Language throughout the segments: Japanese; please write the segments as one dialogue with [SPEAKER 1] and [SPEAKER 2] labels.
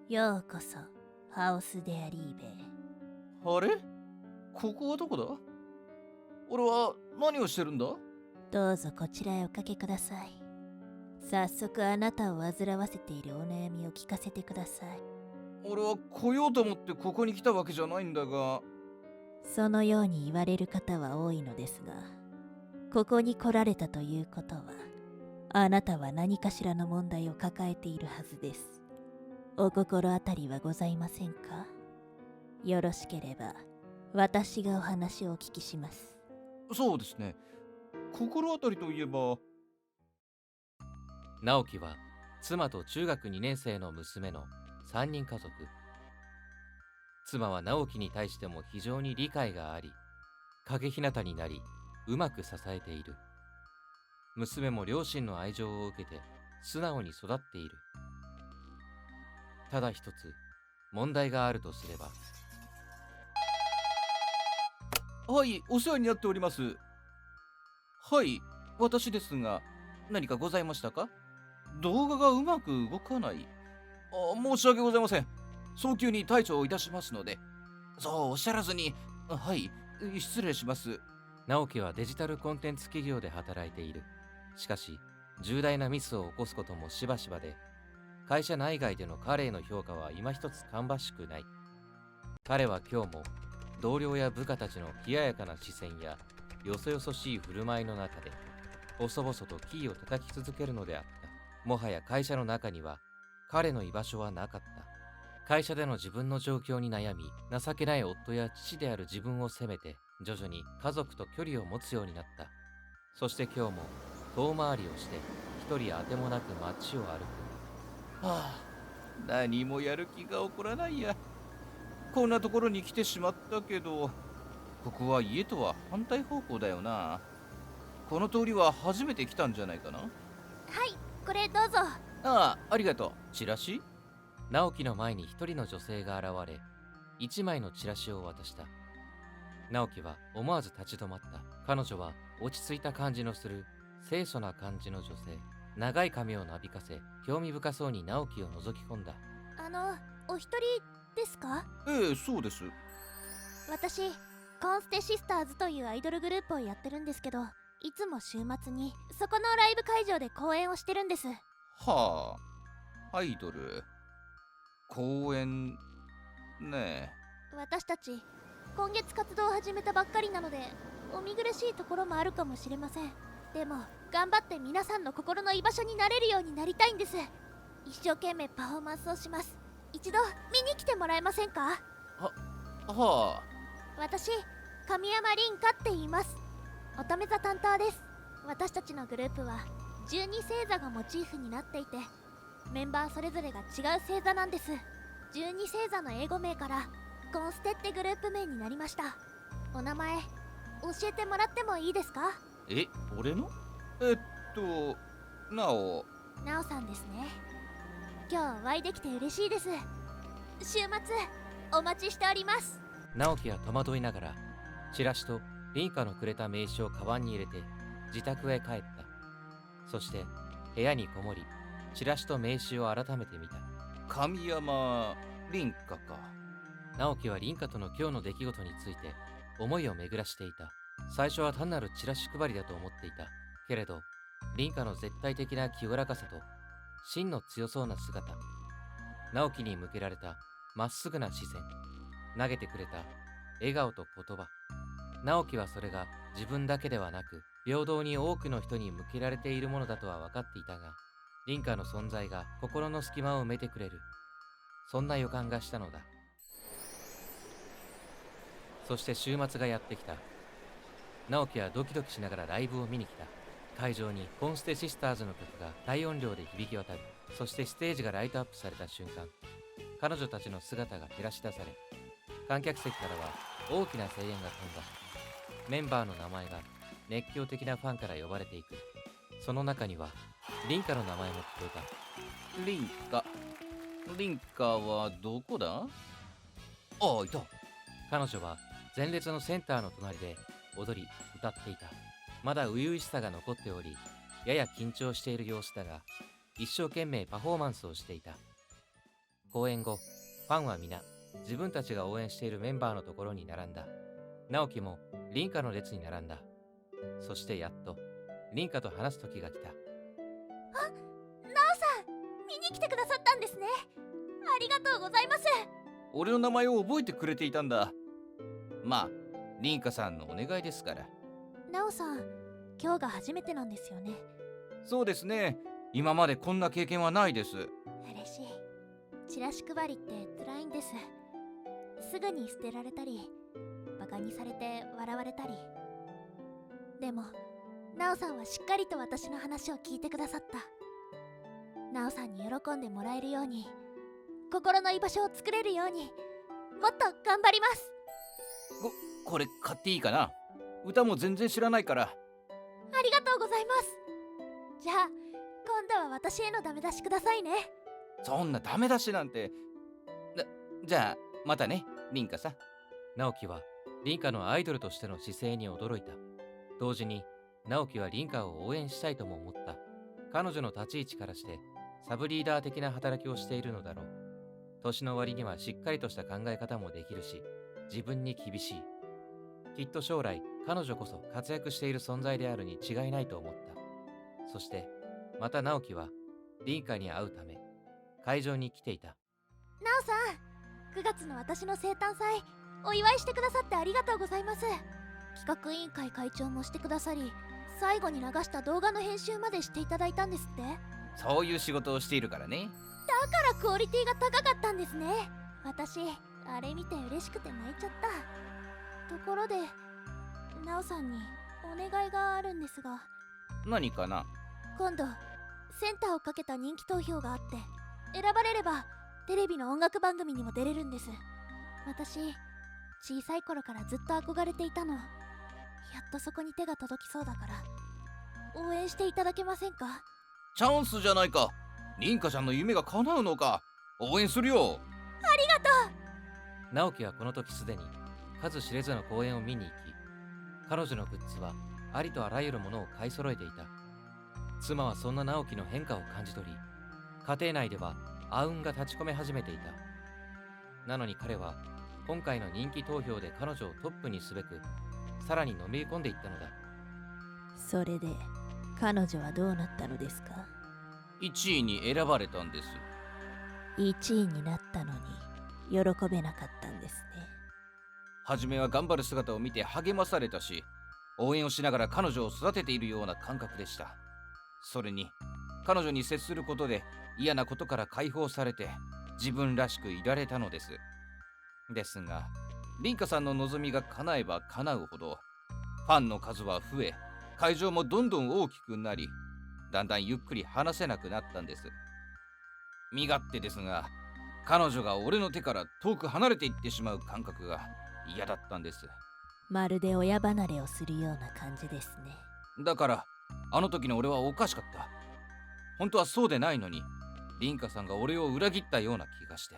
[SPEAKER 1] ようこそハウス・デ・アリーベ。
[SPEAKER 2] あれ、ここはどこだ？俺は何をしてるんだ？
[SPEAKER 1] どうぞこちらへおかけください。早速あなたを煩わせているお悩みを聞かせてください。
[SPEAKER 2] 俺は来ようと思ってここに来たわけじゃないんだが。
[SPEAKER 1] そのように言われる方は多いのですが、ここに来られたということは、あなたは何かしらの問題を抱えているはずです。お心当たりはございませんか？よろしければ私がお話をお聞きします。
[SPEAKER 2] そうですね。心当たりといえば、
[SPEAKER 3] 直樹は妻と中学2年生の娘の3人家族。妻は直樹に対しても非常に理解があり、影ひなたになり、うまく支えている。娘も両親の愛情を受けて素直に育っている。ただ一つ問題があるとすれば、
[SPEAKER 2] はい、お世話になっております。はい、私ですが、何かございましたか？動画がうまく動かない。申し訳ございません。早急に対処いたしますので。そうおっしゃらずに、はい、失礼します。
[SPEAKER 3] 直樹はデジタルコンテンツ企業で働いている。しかし重大なミスを起こすこともしばしばで、会社内外での彼への評価は今一つ芳しくない。彼は今日も同僚や部下たちの冷ややかな視線やよそよそしい振る舞いの中で細々とキーを叩き続けるのであった。もはや会社の中には彼の居場所はなかった。会社での自分の状況に悩み、情けない夫や父である自分を責めて徐々に家族と距離を持つようになった。そして今日も遠回りをして一人あてもなく街を歩く。
[SPEAKER 2] はあ、何もやる気が起こらないや。こんなところに来てしまったけど、ここは家とは反対方向だよな。この通りは初めて来たんじゃないかな。
[SPEAKER 1] はい、これどうぞ。
[SPEAKER 2] ありがとう。チラシ？
[SPEAKER 3] 直樹の前に一人の女性が現れ、一枚のチラシを渡した。直樹は思わず立ち止まった。彼女は落ち着いた感じのする清楚な感じの女性。長い髪をなびかせ、興味深そうに直樹を覗き込んだ。
[SPEAKER 1] お一人ですか？
[SPEAKER 2] ええ、そうです。
[SPEAKER 1] 私、コンステシスターズというアイドルグループをやってるんですけど、いつも週末にそこのライブ会場で公演をしてるんです。
[SPEAKER 2] はあ、アイドル。公演ね
[SPEAKER 1] 私たち、今月活動を始めたばっかりなので、お見苦しいところもあるかもしれません。でも、頑張って皆さんの心の居場所になれるようになりたいんです。一生懸命パフォーマンスをします。一度見に来てもらえませんか？
[SPEAKER 2] え。は
[SPEAKER 1] 私、神山凛香って言います。乙女座担当です。私たちのグループは12星座がモチーフになっていて、メンバーそれぞれが違う星座なんです。12星座の英語名からコンステってグループ名になりました。お名前教えてもらってもいいですか？
[SPEAKER 2] え、俺の？なお。
[SPEAKER 1] なおさんですね。今日お会いできて嬉しいです。週末お待ちしております。
[SPEAKER 3] 直樹は戸惑いながら、チラシと凛花のくれた名刺をカバンに入れて自宅へ帰った。そして部屋にこもり、チラシと名刺を改めて見た。
[SPEAKER 2] 神山凛花か。
[SPEAKER 3] 直樹は凛花との今日の出来事について思いを巡らしていた。最初は単なるチラシ配りだと思っていた。けれど、凛花の絶対的な清らかさと真の強そうな姿、直樹に向けられたまっすぐな視線、投げてくれた笑顔と言葉。直樹はそれが自分だけではなく、平等に多くの人に向けられているものだとは分かっていたが、凛花の存在が心の隙間を埋めてくれる、そんな予感がしたのだ。そして週末がやってきた。直樹はドキドキしながらライブを見に来た。会場にコンステシスターズの曲が大音量で響き渡る。そしてステージがライトアップされた瞬間、彼女たちの姿が照らし出され、観客席からは大きな声援が飛んだ。メンバーの名前が熱狂的なファンから呼ばれていく。その中には凛花の名前も聞こえた。
[SPEAKER 2] 凛花。凛花はどこだ？いた。
[SPEAKER 3] 彼女は前列のセンターの隣で踊り歌っていた。まだ初々しさが残っており、やや緊張している様子だが、一生懸命パフォーマンスをしていた。公演後、ファンは皆自分たちが応援しているメンバーのところに並んだ。直樹も凛花の列に並んだ。そしてやっと凛花と話す時が来た。
[SPEAKER 1] なおさん、見に来てくださったんですね。ありがとうございます。
[SPEAKER 2] 俺の名前を覚えてくれていたんだ。まあ凛花さんのお願いですから。
[SPEAKER 1] なおさん、今日が初めてなんですよね。
[SPEAKER 2] そうですね。今までこんな経験はないです。
[SPEAKER 1] 嬉しい。チラシ配りって辛いんです。すぐに捨てられたり、バカにされて笑われたり。でもなおさんはしっかりと私の話を聞いてくださった。なおさんに喜んでもらえるように、心の居場所を作れるように、もっと頑張ります。
[SPEAKER 2] これ買っていいかな。歌も全然知らないから。
[SPEAKER 1] ありがとうございます。じゃあ今度は私へのダメ出しくださいね。
[SPEAKER 2] そんなダメ出しなんて。じゃあまたね、凛花さん。
[SPEAKER 3] 直樹は凛花のアイドルとしての姿勢に驚いた。同時に直樹は凛花を応援したいとも思った。彼女の立ち位置からしてサブリーダー的な働きをしているのだろう。年の割にはしっかりとした考え方もできるし、自分に厳しい。きっと将来彼女こそ活躍している存在であるに違いないと思った。そしてまた直樹は凛花に会うため会場に来ていた。
[SPEAKER 1] なおさん、9月の私の生誕祭お祝いしてくださってありがとうございます。企画委員会会長もしてくださり、最後に流した動画の編集までしていただいたんですって。
[SPEAKER 2] そういう仕事をしているからね。
[SPEAKER 1] だからクオリティが高かったんですね。私あれ見て嬉しくて泣いちゃった。ところでなおさんにお願いがあるんですが。
[SPEAKER 2] 何かな。
[SPEAKER 1] 今度センターをかけた人気投票があって、選ばれればテレビの音楽番組にも出れるんです。私小さい頃からずっと憧れていたの。やっとそこに手が届きそうだから応援していただけませんか。
[SPEAKER 2] チャンスじゃないか。凛花ちゃんの夢が叶うのか。応援するよ。
[SPEAKER 1] ありがとう。
[SPEAKER 3] 直樹はこの時すでに数知れずの公演を見に行き、彼女のグッズはありとあらゆるものを買い揃えていた。妻はそんな直樹の変化を感じ取り、家庭内では暗雲が立ち込め始めていた。なのに彼は今回の人気投票で彼女をトップにすべくさらにのめり込んでいったのだ。
[SPEAKER 4] それで彼女はどうなったのですか。
[SPEAKER 2] 1位に選ばれたんです。
[SPEAKER 4] 1位になったのに喜べなかったんですね。
[SPEAKER 2] 初めは頑張る姿を見て励まされたし、応援をしながら彼女を育てているような感覚でした。それに彼女に接することで嫌なことから解放されて自分らしくいられたのです。ですが凛花さんの望みが叶えば叶うほどファンの数は増え、会場もどんどん大きくなり、だんだんゆっくり話せなくなったんです。身勝手ですが、彼女が俺の手から遠く離れていってしまう感覚が嫌だったんです。
[SPEAKER 4] まるで親離れをするような感じですね。
[SPEAKER 2] だからあの時の俺はおかしかった。本当はそうでないのに、凛花さんが俺を裏切ったような気がして。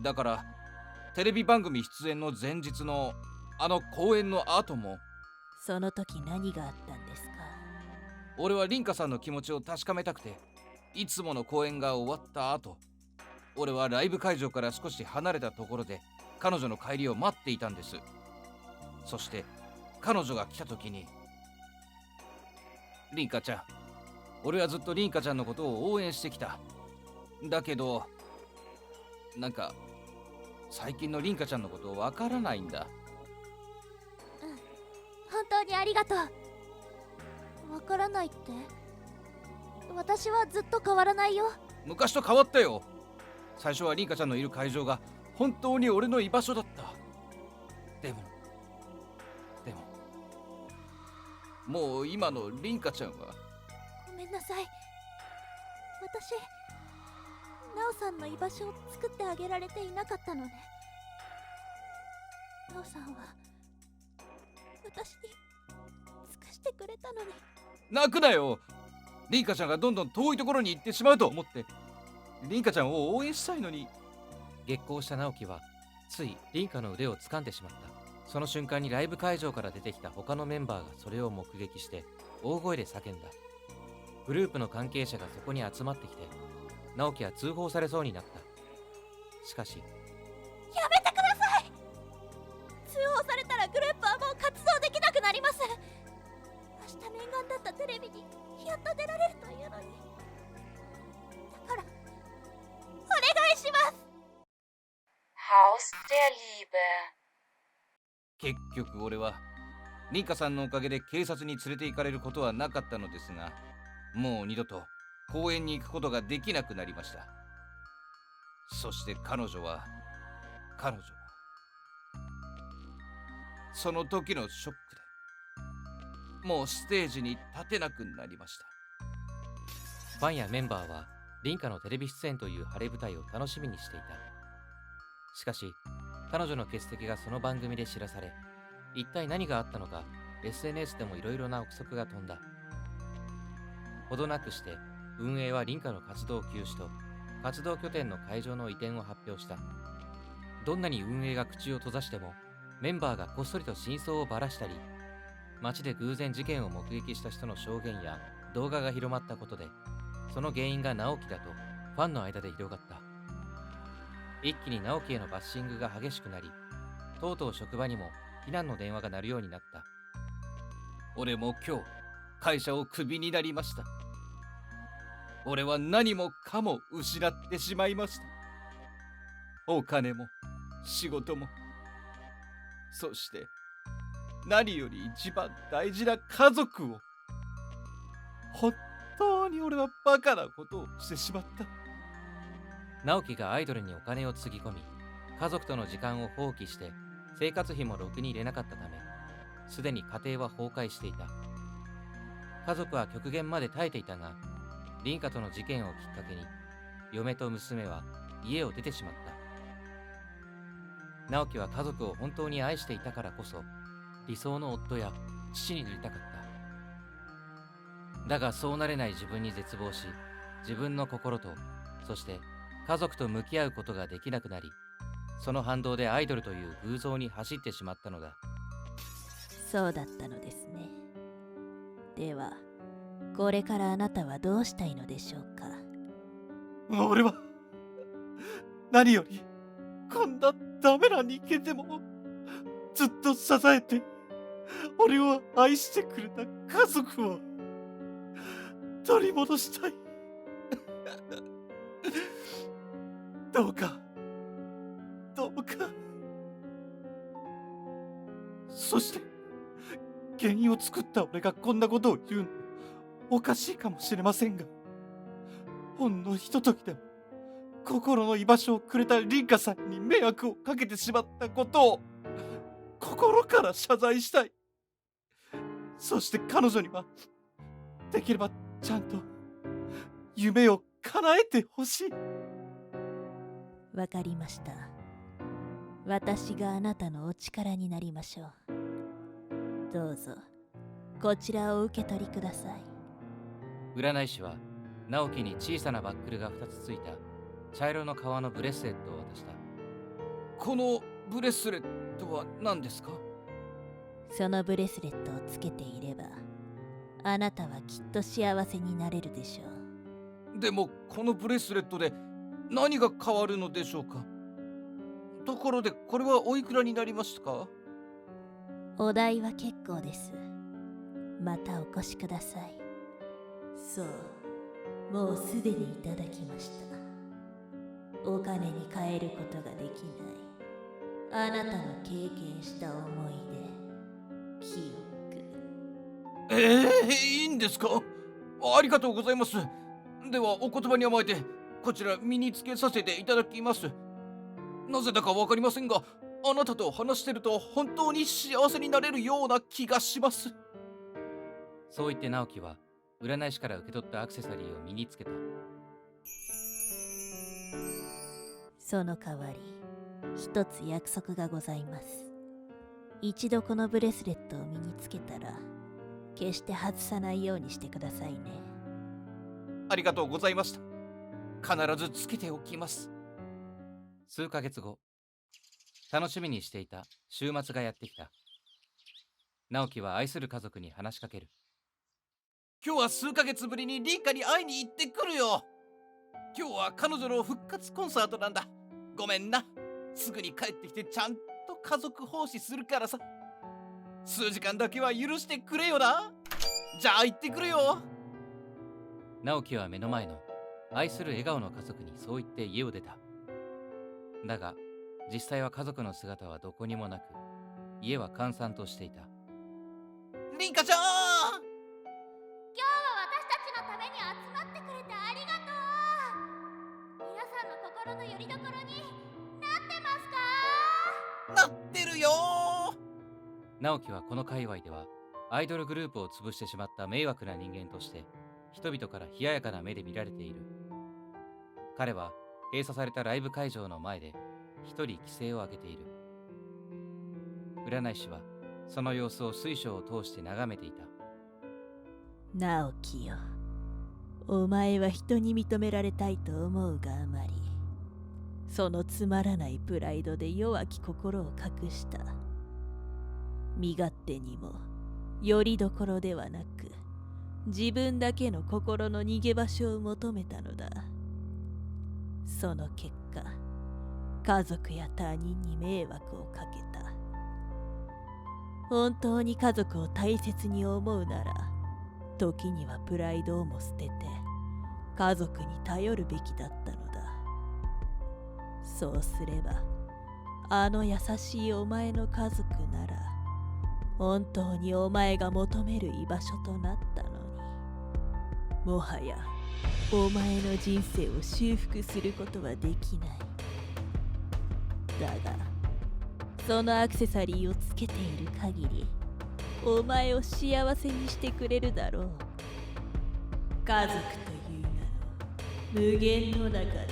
[SPEAKER 2] だからテレビ番組出演の前日のあの公演の後も、
[SPEAKER 4] その時何があったんですか。
[SPEAKER 2] 俺は凛花さんの気持ちを確かめたくて、いつもの公演が終わった後、俺はライブ会場から少し離れたところで彼女の帰りを待っていたんです。そして彼女が来た時に、凛花ちゃん、俺はずっと凛花ちゃんのことを応援してきた。だけどなんか最近の凛花ちゃんのことわからないんだ。
[SPEAKER 1] 本当にありがとう。わからないって。私はずっと変わらないよ。
[SPEAKER 2] 昔と変わったよ。最初は凛花ちゃんのいる会場が本当に俺の居場所だった。でももう今の凛花ちゃんは。
[SPEAKER 1] ごめんなさい。私なおさんの居場所を作ってあげられていなかったのね。なおさんは私に尽くしてくれたのに。
[SPEAKER 2] 泣くなよ。凛花ちゃんがどんどん遠いところに行ってしまうと思って凛花ちゃんを応援したいのに。
[SPEAKER 3] 激高した直樹はつい凛花の腕を掴んでしまった。その瞬間にライブ会場から出てきた他のメンバーがそれを目撃して大声で叫んだ。グループの関係者がそこに集まってきて、直樹は通報されそうになった。しかし、
[SPEAKER 1] やめてください。通報されたらグループはもう活動できなくなります。明日念願だったテレビにやっと出られるというのに。だからお願いします。
[SPEAKER 5] Haus der Liebe。
[SPEAKER 2] 結局俺はリンカさんのおかげで警察に連れて行かれることはなかったのですが、もう二度と公園に行くことができなくなりました。そして彼女はその時のショックでもうステージに立てなくなりました。
[SPEAKER 3] ファンやメンバーはリンカのテレビ出演という晴れ舞台を楽しみにしていた。しかし彼女の欠席がその番組で知らされ、一体何があったのか SNS でもいろいろな憶測が飛んだ。ほどなくして運営はリンカの活動休止と活動拠点の会場の移転を発表した。どんなに運営が口を閉ざしても、メンバーがこっそりと真相をばらしたり、街で偶然事件を目撃した人の証言や動画が広まったことで、その原因が直樹だとファンの間で広がった。一気に直樹へのバッシングが激しくなり、とうとう職場にも非難の電話が鳴るようになった。
[SPEAKER 2] 俺も今日会社をクビになりました。俺は何もかも失ってしまいました。お金も仕事も、そして何より一番大事な家族を。本当に俺はバカなことをしてしまった。
[SPEAKER 3] 直樹がアイドルにお金をつぎ込み、家族との時間を放棄して生活費もろくに入れなかったため、すでに家庭は崩壊していた。家族は極限まで耐えていたが、リンカとの事件をきっかけに嫁と娘は家を出てしまった。直樹は家族を本当に愛していたからこそ、理想の夫や父になりたかった。だがそうなれない自分に絶望し、自分の心と、そして家族と向き合うことができなくなり、その反動でアイドルという偶像に走ってしまったのだ。
[SPEAKER 4] そうだったのですね。ではこれからあなたはどうしたいのでしょうか。
[SPEAKER 2] 俺は何よりこんなダメな人間でもずっと支えて俺を愛してくれた家族を取り戻したい。どうかそして原因を作った俺がこんなことを言うのおかしいかもしれませんが、ほんのひとときでも心の居場所をくれたリンカさんに迷惑をかけてしまったことを心から謝罪したい。そして彼女にはできればちゃんと夢を叶えてほしい。
[SPEAKER 4] わかりました。私があなたのお力になりましょう。どうぞこちらを受け取りください。
[SPEAKER 3] 占い師は直樹に小さなバックルが2つついた茶色の革のブレスレットを渡した。
[SPEAKER 2] このブレスレットは何ですか？
[SPEAKER 4] そのブレスレットをつけていれば、あなたはきっと幸せになれるでしょう。
[SPEAKER 2] でもこのブレスレットで何が変わるのでしょうか？ところでこれはおいくらになりますか？
[SPEAKER 4] お代は結構です。またお越しください。そう、もうすでにいただきました。お金に換えることができないあなたの経験した思い出、記憶。
[SPEAKER 2] いいんですか？ありがとうございます。ではお言葉に甘えてこちら身につけさせていただきます。なぜだかわかりませんが、あなたと話してると本当に幸せになれるような気がします。
[SPEAKER 3] そう言って直樹は占い師から受け取ったアクセサリーを身につけた。
[SPEAKER 4] その代わり一つ約束がございます。一度このブレスレットを身につけたら決して外さないようにしてくださいね。
[SPEAKER 2] ありがとうございました。必ずつけておきます。
[SPEAKER 3] 数ヶ月後、楽しみにしていた週末がやってきた。直樹は愛する家族に話しかける。
[SPEAKER 2] 今日は数ヶ月ぶりにリンカに会いに行ってくるよ。今日は彼女の復活コンサートなんだ。ごめんな。すぐに帰ってきてちゃんと家族奉仕するからさ。数時間だけは許してくれよな。じゃあ行ってくるよ。
[SPEAKER 3] 直樹は目の前の愛する笑顔の家族にそう言って家を出た。だが実際は家族の姿はどこにもなく、家は閑散としていた。
[SPEAKER 2] リンカちゃん、
[SPEAKER 1] 今日は私たちのために集まってくれてありがとう。皆さんの心の拠り所になってますか？
[SPEAKER 2] なってるよ。
[SPEAKER 3] 直樹はこの界隈ではアイドルグループを潰してしまった迷惑な人間として人々から冷ややかな目で見られている。彼は閉鎖されたライブ会場の前で一人規制を上げている。占い師はその様子を水晶を通して眺めていた。
[SPEAKER 4] 直樹よ、お前は人に認められたいと思うがあまり、そのつまらないプライドで弱き心を隠した。身勝手にもよりどころではなく、自分だけの心の逃げ場所を求めたのだ。その結果、家族や他人に迷惑をかけた。本当に家族を大切に思うなら、時にはプライドをも捨てて家族に頼るべきだったのだ。そうすれば、あの優しいお前の家族なら本当にお前が求める居場所となったのに。もはやお前の人生を修復することはできない。だがそのアクセサリーをつけている限り、お前を幸せにしてくれるだろう。家族という名の無限の中で